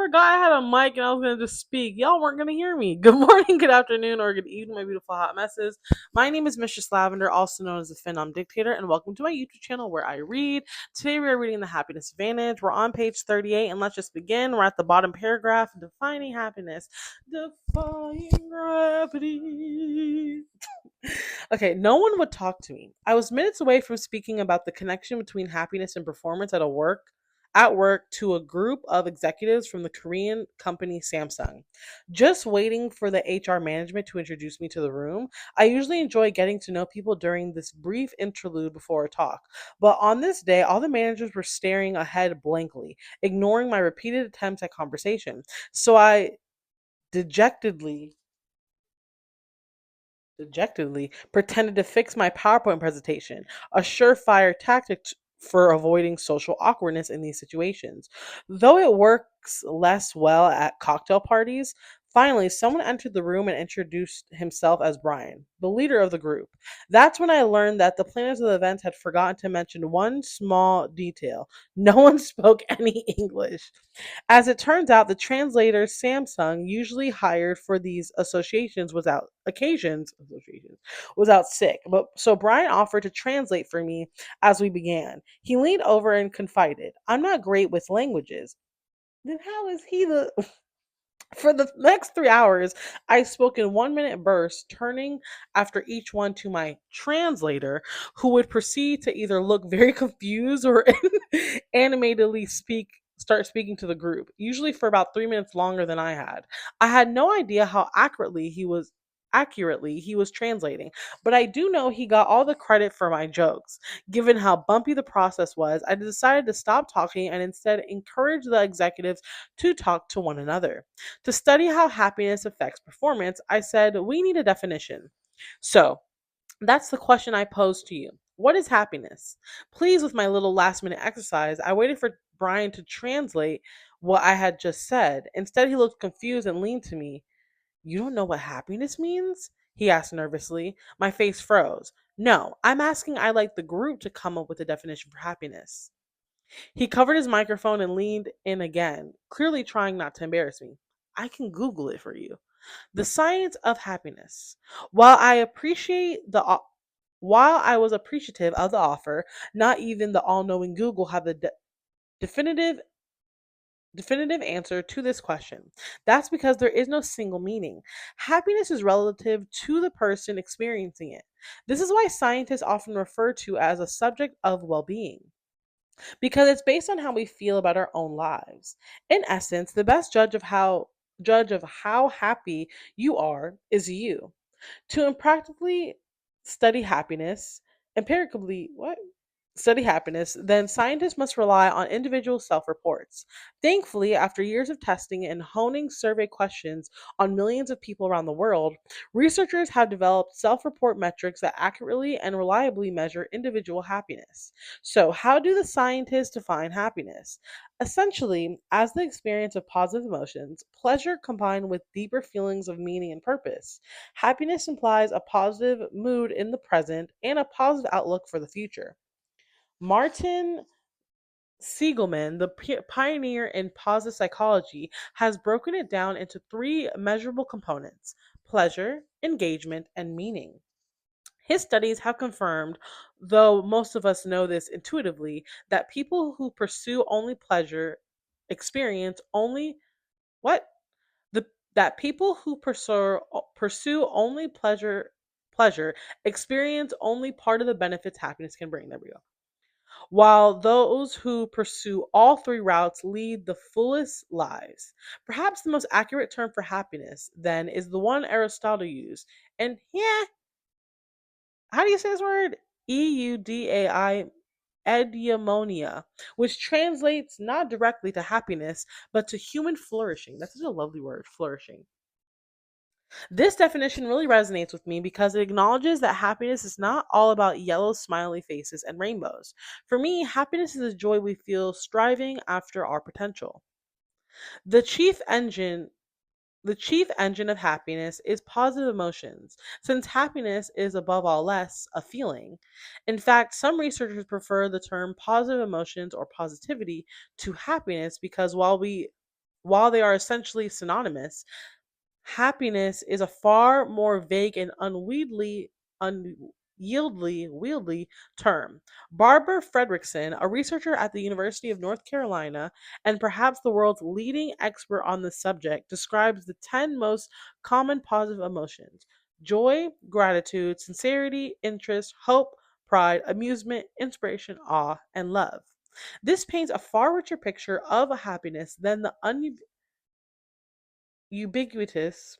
forgot I had a mic and I was gonna just speak. Y'all weren't gonna hear me. Good morning, good afternoon, or good evening, my beautiful hot messes. My name is Mistress Lavender, also known as the Phenom Dictator, and welcome to my YouTube channel where I read. Today we are reading The Happiness Advantage. We're on page 38, and let's just begin. We're at the bottom paragraph, defining happiness. Defying gravity. Okay, no one would talk to me. I was minutes away from speaking about the connection between happiness and performance at work to a group of executives from the Korean company Samsung. Just waiting for the HR management to introduce me to the room. I usually enjoy getting to know people during this brief interlude before a talk. But on this day, all the managers were staring ahead blankly, ignoring my repeated attempts at conversation. So I dejectedly dejectedly pretended to fix my PowerPoint presentation, a surefire tactic for avoiding social awkwardness in these situations. Though it works less well at cocktail parties, finally someone entered the room and introduced himself as Brian, the leader of the group. That's when I learned that the planners of the event had forgotten to mention one small detail. No one spoke any English. As it turns out, the translator Samsung usually hired for these associations was out sick. But so Brian offered to translate for me as we began. He leaned over and confided, "I'm not great with languages." Then how is he the For the next 3 hours, I spoke in 1 minute bursts, turning after each one to my translator, who would proceed to either look very confused or animatedly start speaking to the group, usually for about 3 minutes longer than I had. I had no idea how accurately he was translating, but I do know he got all the credit for my jokes. Given how bumpy the process was, I decided to stop talking and instead encourage the executives to talk to one another. To study how happiness affects performance, I said, we need a definition. So that's the question I pose to you. What is happiness? Pleased with my little last minute exercise, I waited for Brian to translate what I had just said. Instead, he looked confused and leaned to me. "You don't know what happiness means?" he asked nervously. My face froze. "No, I'm asking I like the group to come up with a definition for happiness." He covered his microphone and leaned in again, clearly trying not to embarrass me. "I can Google it for you. The science of happiness. While I appreciate the o- while I was appreciative of the offer, not even the all-knowing Google had the definitive definitive answer to this question. That's because there is no single meaning. Happiness is relative to the person experiencing it. This is why scientists often refer to as a subject of well-being, because it's based on how we feel about our own lives. In essence, the best judge of how happy you are is you. To impractically study happiness, empirically, what? Study happiness, then scientists must rely on individual self reports. Thankfully, after years of testing and honing survey questions on millions of people around the world, researchers have developed self report metrics that accurately and reliably measure individual happiness. So, how do the scientists define happiness? Essentially, as the experience of positive emotions, pleasure combined with deeper feelings of meaning and purpose. Happiness implies a positive mood in the present and a positive outlook for the future. Martin Siegelman, the pioneer in positive psychology, has broken it down into three measurable components: pleasure, engagement, and meaning. His studies have confirmed, though most of us know this intuitively, that people who pursue only pleasure experience only what? The that people who pursue only pleasure experience only part of the benefits happiness can bring. There we go. While those who pursue all three routes lead the fullest lives. Perhaps the most accurate term for happiness, then, is the one Aristotle used. And yeah, how do you say this word? Eudai, eudaimonia, which translates not directly to happiness, but to human flourishing. That's such a lovely word, flourishing. This definition really resonates with me because it acknowledges that happiness is not all about yellow smiley faces and rainbows. For me, happiness is a joy we feel striving after our potential. The chief engine the chief engine of happiness is positive emotions, since happiness is above all less a feeling. In fact, some researchers prefer the term positive emotions or positivity to happiness because while they are essentially synonymous, happiness is a far more vague and unyieldly term. Barbara Fredrickson, a researcher at the University of North Carolina and perhaps the world's leading expert on the subject, describes the 10 most common positive emotions: joy, gratitude, sincerity, interest, hope, pride, amusement, inspiration, awe, and love. This paints a far richer picture of happiness than the ubiquitous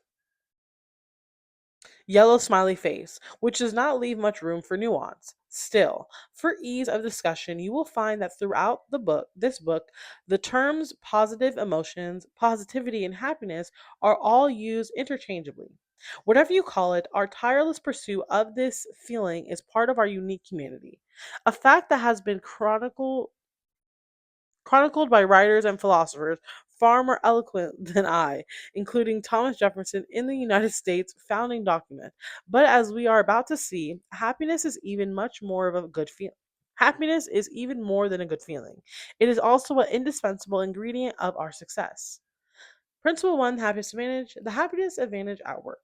yellow smiley face, which does not leave much room for nuance. Still, for ease of discussion, you will find that throughout this book, the terms positive emotions, positivity, and happiness are all used interchangeably. Whatever you call it, our tireless pursuit of this feeling is part of our unique humanity, a fact that has been chronicled by writers and philosophers far more eloquent than I, including Thomas Jefferson in the United States founding document. But as we are about to see, happiness is even much more of a good feeling. Happiness is even more than a good feeling. It is also an indispensable ingredient of our success. Principle 1: Happiness Advantage, the happiness advantage at work.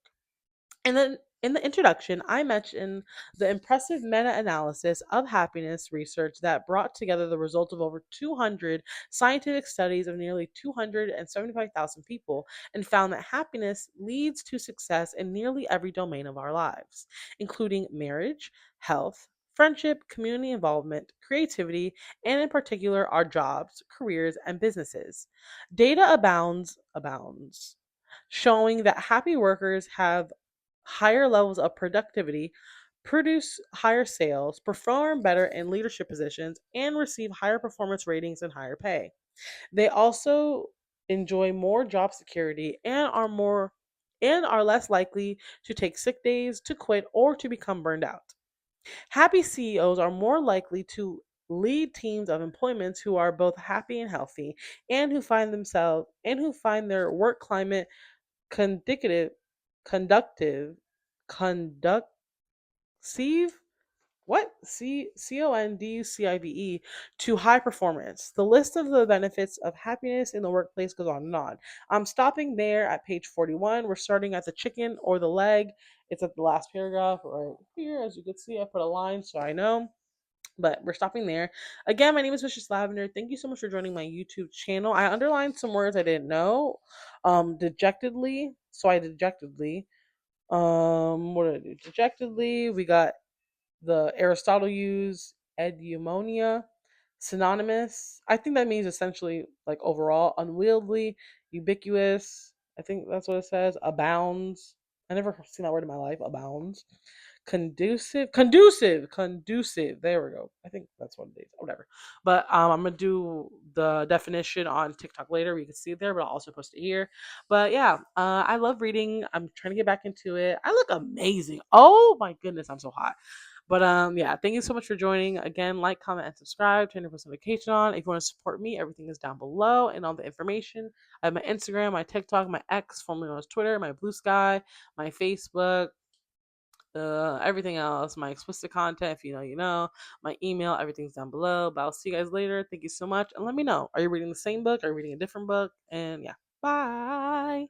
And then in the introduction, I mentioned the impressive meta analysis of happiness research that brought together the results of over 200 scientific studies of nearly 275,000 people and found that happiness leads to success in nearly every domain of our lives, including marriage, health, friendship, community involvement, creativity, and in particular our jobs, careers, and businesses. Data abounds, showing that happy workers have higher levels of productivity, produce higher sales, perform better in leadership positions, and receive higher performance ratings and higher pay. They also enjoy more job security and are less likely to take sick days, to quit, or to become burned out. Happy CEOs are more likely to lead teams of employments who are both happy and healthy and who find their work climate conducive conductive conducive conducive to high performance. The list of the benefits of happiness in the workplace goes on and on. I'm stopping there at page 41. We're starting at the chicken or the leg. It's at the last paragraph right here. As you can see, I put a line so I know. But we're stopping there. Again, my name is Mistress Lavender. Thank you so much for joining my YouTube channel. I underlined some words I didn't know. Dejectedly. So I dejectedly. What did I do? Dejectedly. We got the Aristotle use eudaimonia, synonymous. I think that means essentially like overall, unwieldy, ubiquitous. I think that's what it says. Abounds. I never seen that word in my life. Abounds. Conducive. There we go. I think that's what it is. Whatever. But I'm gonna do the definition on TikTok later. You can see it there, but I'll also post it here. But yeah, I love reading. I'm trying to get back into it. I look amazing. Oh my goodness, I'm so hot. But yeah, thank you so much for joining. Again, like, comment, and subscribe. Turn your post notification on. If you want to support me, everything is down below and all the information. I have my Instagram, my TikTok, my X, formerly known as Twitter, my Blue Sky, my Facebook, everything else, my explicit content, if you know, you know, my email, everything's down below. But I'll see you guys later. Thank you so much. And let me know, are you reading the same book? Are you reading a different book? And yeah, bye.